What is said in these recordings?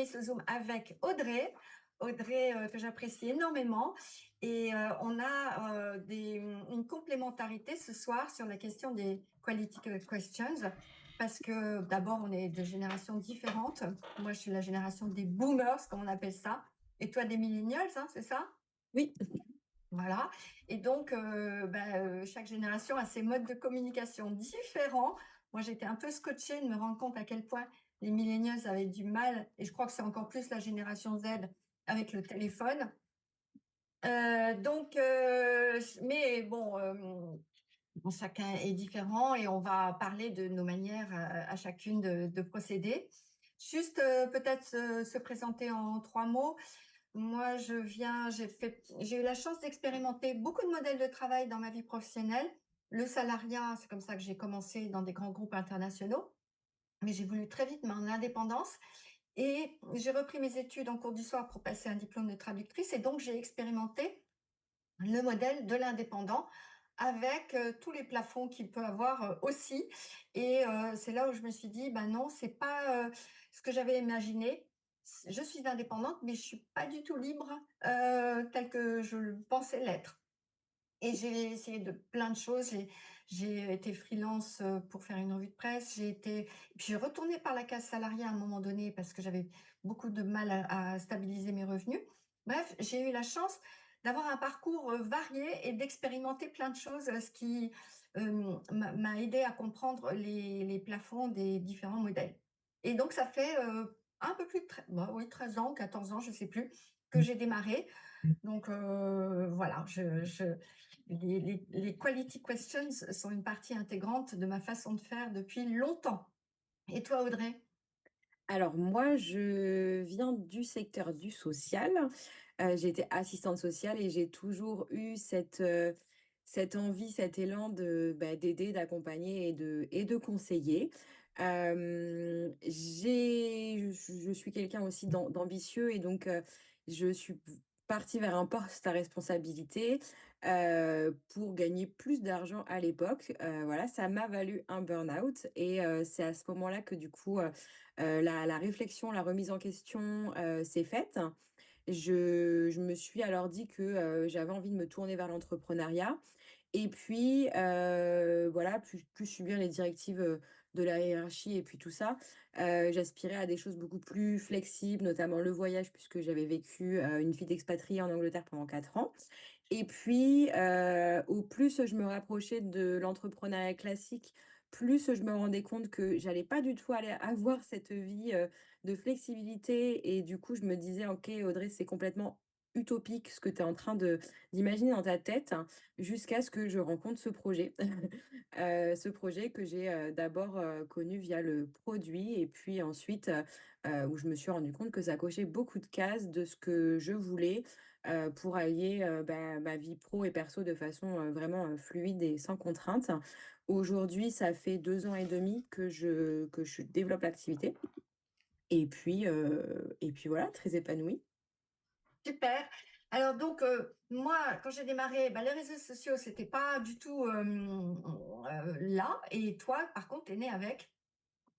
Ce Zoom avec Audrey. Audrey, que j'apprécie énormément. Et on a une complémentarité ce soir sur la question des quality questions. Parce que d'abord, on est de générations différentes. Moi, je suis la génération des boomers, comme on appelle ça. Et toi, des millennials, hein, c'est ça? Oui, Voilà. Et donc, chaque génération a ses modes de communication différents. Moi, j'étais un peu scotchée de me rendre compte à quel point les millennials avaient du mal, et je crois que c'est encore plus la génération Z avec le téléphone. Mais bon, chacun est différent et on va parler de nos manières à chacune de procéder. Juste peut-être se présenter en trois mots. Moi, j'ai eu la chance d'expérimenter beaucoup de modèles de travail dans ma vie professionnelle. Le salariat, c'est comme ça que j'ai commencé dans des grands groupes internationaux, mais j'ai voulu très vite mon indépendance et j'ai repris mes études en cours du soir pour passer un diplôme de traductrice et donc j'ai expérimenté le modèle de l'indépendant avec tous les plafonds qu'il peut avoir aussi. Et c'est là où je me suis dit, ben non, c'est pas ce que j'avais imaginé. Je suis indépendante, mais je suis pas du tout libre telle que je le pensais l'être. Et j'ai essayé de plein de choses. J'ai été freelance pour faire une revue de presse. Puis j'ai retourné par la case salariée à un moment donné parce que j'avais beaucoup de mal à stabiliser mes revenus. Bref, j'ai eu la chance d'avoir un parcours varié et d'expérimenter plein de choses, ce qui m'a aidé à comprendre les plafonds des différents modèles. Et donc, ça fait un peu plus de oui, 13 ans, 14 ans, je ne sais plus, que j'ai démarré. Donc voilà, les quality questions sont une partie intégrante de ma façon de faire depuis longtemps. Et toi, Audrey? alors moi, je viens du secteur du social. J'ai été assistante sociale et j'ai toujours eu cette envie, cet élan d'aider, d'accompagner et de conseiller. Je suis quelqu'un aussi d'ambitieux et donc je suis partie vers un poste à responsabilité pour gagner plus d'argent à l'époque. Voilà, ça m'a valu un burn-out et c'est à ce moment-là que du coup, la réflexion, la remise en question, s'est faite. Je me suis alors dit que, j'avais envie de me tourner vers l'entrepreneuriat et puis, voilà, plus je suis bien les directives, de la hiérarchie et puis tout ça, j'aspirais à des choses beaucoup plus flexibles, notamment le voyage puisque j'avais vécu, une vie d'expatriée en Angleterre pendant 4 ans et puis, au plus je me rapprochais de l'entrepreneuriat classique, plus je me rendais compte que j'allais pas du tout aller avoir cette vie, de flexibilité et du coup, je me disais: «OK Audrey, c'est complètement utopique ce que tu es en train de d'imaginer dans ta tête», jusqu'à ce que je rencontre ce projet. Ce projet que j'ai, d'abord, connu via le produit et puis ensuite, où je me suis rendu compte que ça cochait beaucoup de cases de ce que je voulais, pour allier, ma vie pro et perso de façon, vraiment, fluide et sans contrainte. Aujourd'hui, ça fait 2 ans et demi que je développe l'activité et puis voilà, très épanouie. Super. Alors donc, moi, quand j'ai démarré, les réseaux sociaux, c'était pas du tout là. Et toi, par contre, tu es née avec,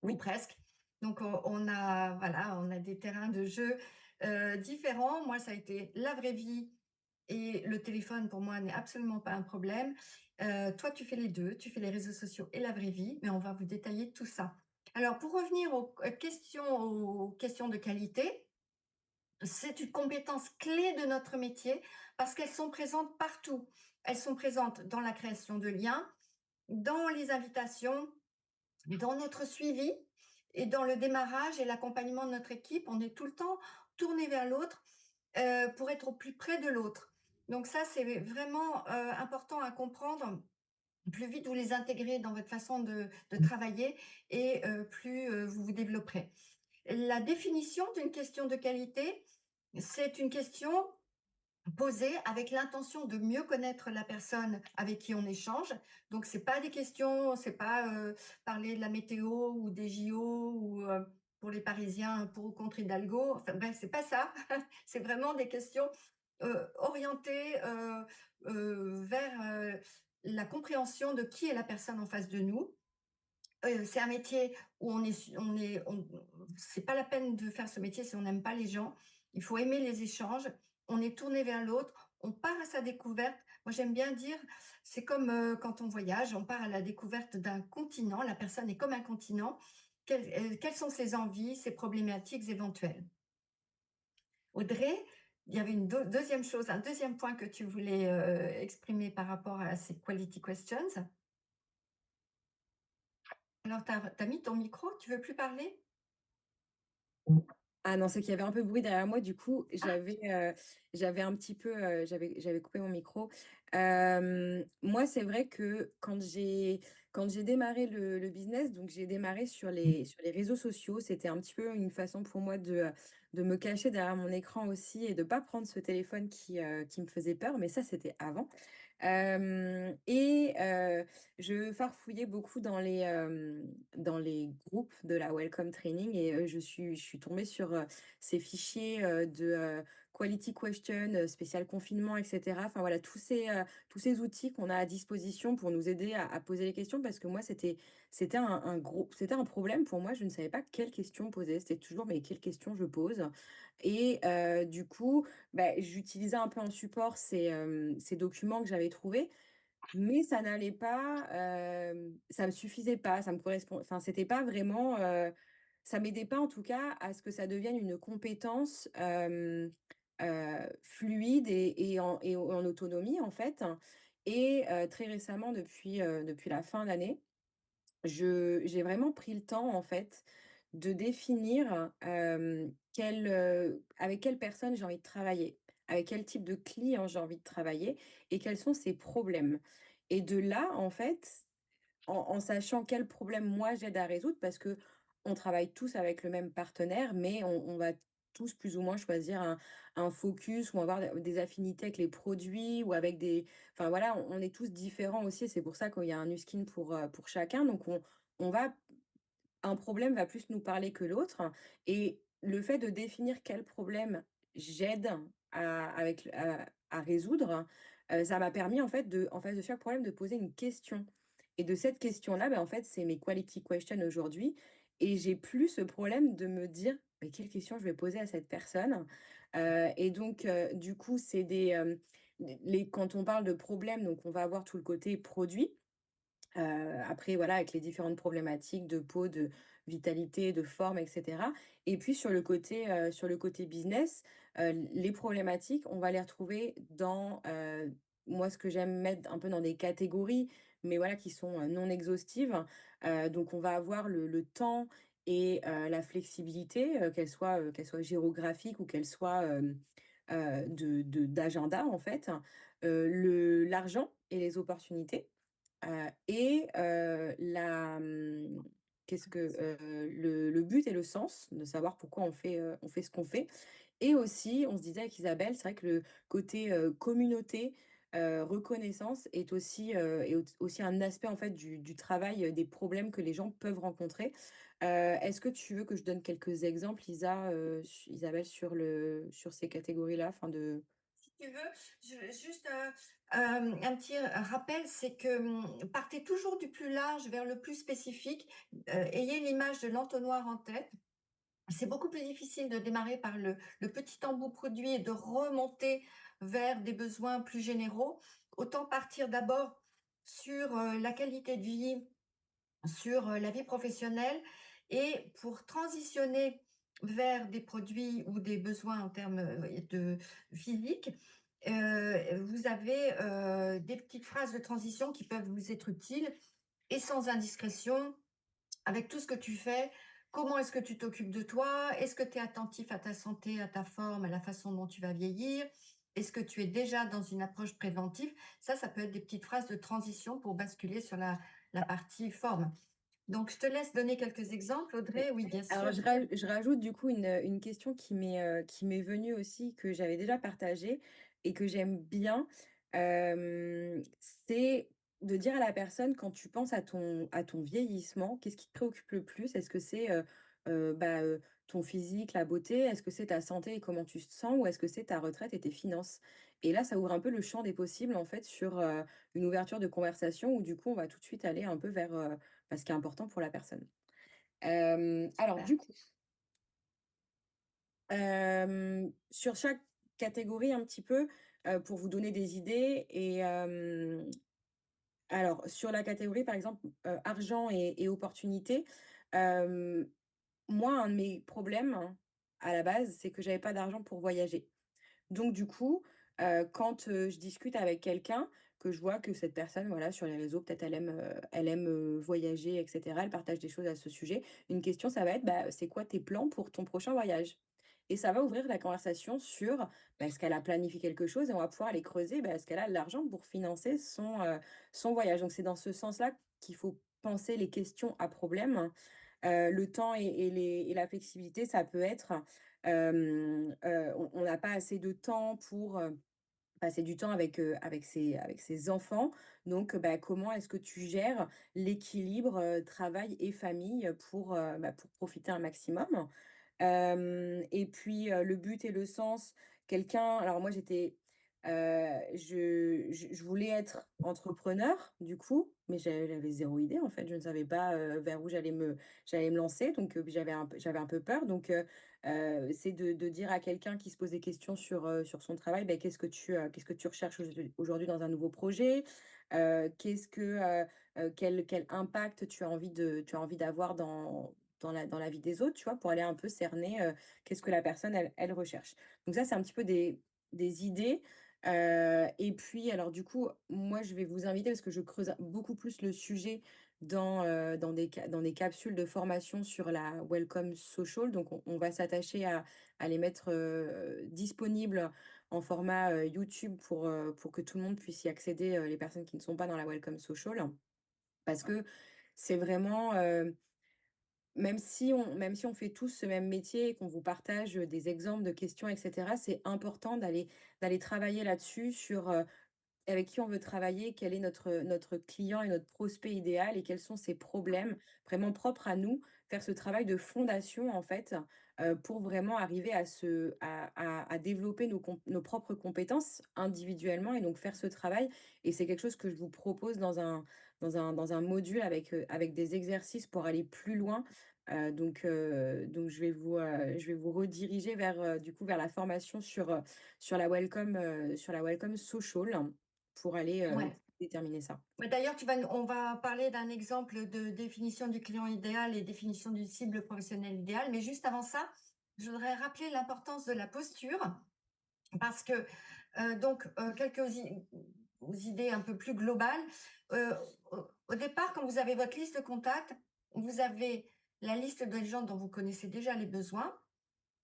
ou Oui. presque. Donc, on a des terrains de jeu différents. Moi, ça a été la vraie vie. Et le téléphone, pour moi, n'est absolument pas un problème. Toi, tu fais les deux, tu fais les réseaux sociaux et la vraie vie, mais on va vous détailler tout ça. Alors, pour revenir aux questions de qualité, c'est une compétence clé de notre métier parce qu'elles sont présentes partout. Elles sont présentes dans la création de liens, dans les invitations, dans notre suivi et dans le démarrage et l'accompagnement de notre équipe. On est tout le temps tourné vers l'autre pour être au plus près de l'autre. Donc ça, c'est vraiment important à comprendre. Plus vite vous les intégrez dans votre façon de travailler et plus vous vous développerez. La définition d'une question de qualité, c'est une question posée avec l'intention de mieux connaître la personne avec qui on échange. Donc c'est pas des questions, c'est pas parler de la météo ou des JO ou pour les Parisiens pour ou contre Hidalgo. Enfin bref, c'est pas ça. C'est vraiment des questions orientées vers la compréhension de qui est la personne en face de nous C'est un métier où c'est pas la peine de faire ce métier si on n'aime pas les gens. Il faut aimer les échanges. On est tourné vers l'autre. On part à sa découverte. Moi, j'aime bien dire, c'est comme quand on voyage, on part à la découverte d'un continent. La personne est comme un continent. Quelles sont ses envies, ses problématiques éventuelles? Audrey, il y avait une deuxième chose, un deuxième point que tu voulais exprimer par rapport à ces quality questions. Alors, tu as mis ton micro, tu veux plus parler? Ah non, c'est qu'il y avait un peu de bruit derrière moi, du coup, Ah, j'avais un petit peu, j'avais coupé mon micro. Moi, c'est vrai que quand j'ai démarré le business, donc j'ai démarré sur les réseaux sociaux. C'était un petit peu une façon pour moi de me cacher derrière mon écran aussi et de pas prendre ce téléphone qui me faisait peur, mais ça, c'était avant. Je farfouillais beaucoup dans les groupes de la Welcome Training et je suis tombée sur, ces fichiers, de quality question, spécial confinement et cetera. Enfin voilà, tous ces outils qu'on a à disposition pour nous aider à poser les questions parce que moi c'était un problème pour moi. Je ne savais pas quelles questions poser. C'était toujours: «Mais quelles questions je pose?» Et du coup, bah, j'utilisais un peu en support ces documents que j'avais trouvés, mais ça n'allait pas, ça me suffisait pas, ça me correspond enfin, c'était pas vraiment, ça m'aidait pas en tout cas à ce que ça devienne une compétence, fluide et en autonomie en fait. Et très récemment depuis la fin d'année, j'ai vraiment pris le temps, en fait, de définir, avec quelle personne j'ai envie de travailler, avec quel type de client j'ai envie de travailler et quels sont ses problèmes. Et de là, en fait, en sachant quels problèmes moi j'aide à résoudre parce que on travaille tous avec le même partenaire, mais on va tous plus ou moins choisir un focus ou avoir des affinités avec les produits ou avec des enfin voilà, on est tous différents aussi et c'est pour ça qu'il y a un Nuskin pour chacun. Donc on va un problème va plus nous parler que l'autre et le fait de définir quel problème j'aide à résoudre, ça m'a permis en fait en face de chaque problème de poser une question et de cette question-là, en fait, c'est mes quality questions aujourd'hui et j'ai plus ce problème de me dire: «Mais quelle question je vais poser à cette personne?» Et donc du coup, c'est les quand on parle de problèmes, donc on va avoir tout le côté produit. Après voilà, avec les différentes problématiques de peau, de vitalité, de forme et cetera. Et puis sur le côté business, les problématiques, on va les retrouver moi ce que j'aime mettre un peu dans des catégories, mais voilà qui sont, non exhaustives. Donc on va avoir le temps et la flexibilité, qu'elle soit géographique ou qu'elle soit, d'agenda en fait. L'argent et les opportunités. Qu'est-ce que le but et le sens de savoir pourquoi on fait ce qu'on fait. Et aussi, on se disait avec Isabelle, c'est vrai que le côté, communauté, reconnaissance est aussi un aspect en fait du travail, des problèmes que les gens peuvent rencontrer. Est-ce que tu veux que je donne quelques exemples, Isabelle, sur ces catégories-là? Enfin de si tu veux, juste un petit rappel, c'est que partez toujours du plus large vers le plus spécifique. Ayez l'image de l'entonnoir en tête. C'est beaucoup plus difficile de démarrer par le petit embout produit et de remonter vers des besoins plus généraux. Autant partir d'abord sur la qualité de vie, sur la vie professionnelle et pour transitionner vers des produits ou des besoins en termes de physique, vous avez des petites phrases de transition qui peuvent vous être utiles et sans indiscrétion, avec tout ce que tu fais, comment est-ce que tu t'occupes de toi? Est-ce que tu es attentif à ta santé, à ta forme, à la façon dont tu vas vieillir? Est-ce que tu es déjà dans une approche préventive? Ça peut être des petites phrases de transition pour basculer sur la partie forme. Donc, je te laisse donner quelques exemples, Oui. Audrey. Oui, bien Alors sûr. je rajoute du coup une question qui m'est venue aussi, que j'avais déjà partagée et que j'aime bien. C'est de dire à la personne quand tu penses à ton vieillissement, qu'est-ce qui te préoccupe le plus? Est-ce que c'est, ton physique, la beauté? Est-ce que c'est ta santé et comment tu te sens? Ou est-ce que c'est ta retraite et tes finances? Et là, ça ouvre un peu le champ des possibles en fait sur, une ouverture de conversation où du coup on va tout de suite aller un peu ce qui est important pour la personne. Alors super. du coup, sur chaque catégorie un petit peu, pour vous donner des idées alors sur la catégorie par exemple, argent et opportunités, hem, moi un de mes problèmes, hein, à la base, c'est que j'avais pas d'argent pour voyager. Donc du coup, quand, je discute avec quelqu'un, que je vois que cette personne, voilà, sur les réseaux, peut-être elle aime, voyager et cetera, elle partage des choses à ce sujet. Une question, ça va être: «Bah, c'est quoi tes plans pour ton prochain voyage?» Et ça va ouvrir la conversation sur, bah, est-ce qu'elle a planifié quelque chose et on va pouvoir aller creuser, bah, est-ce qu'elle a de l'argent pour financer son voyage? Donc c'est dans ce sens-là qu'il faut penser les questions à problème. Le temps et la flexibilité, ça peut être, on n'a pas assez de temps pour, passer du temps avec ses enfants. Donc, bah, comment est-ce que tu gères l'équilibre, travail et famille pour profiter un maximum? Et puis, le but et le sens, alors moi je voulais être entrepreneur du coup, mais j'avais 0 idée en fait. Je ne savais pas, vers où j'allais me lancer donc j'avais un peu peur donc c'est de dire à quelqu'un qui se pose des questions sur son travail: «Beh, qu'est-ce que tu recherches aujourd'hui dans un nouveau projet? Qu'est-ce que, quel impact tu as envie d'avoir dans la vie des autres, tu vois? Pour aller un peu cerner, qu'est-ce que la personne elle recherche. Donc ça, c'est un petit peu des idées, et puis alors du coup, moi je vais vous inviter parce que je creuse beaucoup plus le sujet dans des capsules de formation sur la Welcome Social. Donc on va s'attacher à les mettre, disponibles en format, YouTube pour que tout le monde puisse y accéder, les personnes qui ne sont pas dans la Welcome Social. Parce que c'est vraiment, même si on fait tous ce même métier et qu'on vous partage, des exemples de questions et cetera, c'est important d'aller travailler là-dessus sur, avec qui on veut travailler, quel est notre client et notre prospect idéal et quels sont ses problèmes vraiment propres à nous. Faire ce travail de fondation en fait, pour vraiment arriver à développer nos propres compétences individuellement et donc faire ce travail et c'est quelque chose que je vous propose dans un module avec des exercices pour aller plus loin. Donc je vais vous rediriger vers, du coup vers la formation sur la Welcome Social pour aller, Ouais. déterminer ça. Mais d'ailleurs, on va parler d'un exemple de définition du client idéal et définition d'une cible professionnelle idéale. Mais juste avant ça, je voudrais rappeler l'importance de la posture parce que, quelques idées un peu plus globales. Heu, au départ, quand vous avez votre liste de contacts, vous avez la liste des gens dont vous connaissez déjà les besoins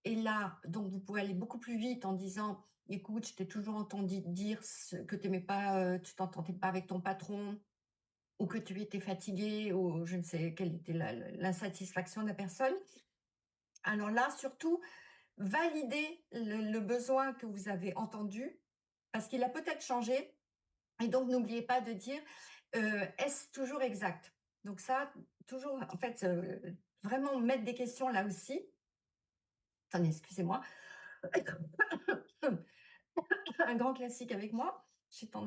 et là, donc vous pouvez aller beaucoup plus vite en disant: «Écoute, je t'ai toujours entendu dire que tu aimais pas, tu t'entendais pas avec ton patron ou que tu étais fatigué ou je ne sais quelle était l'insatisfaction de la personne». Alors là, surtout, validez le besoin que vous avez entendu parce qu'il a peut-être changé et donc n'oubliez pas de dire, «Est-ce toujours exact?» Donc ça, toujours en fait, vraiment mettre des questions là aussi. Attendez, excusez-moi. Un grand classique avec moi. J'ai tendance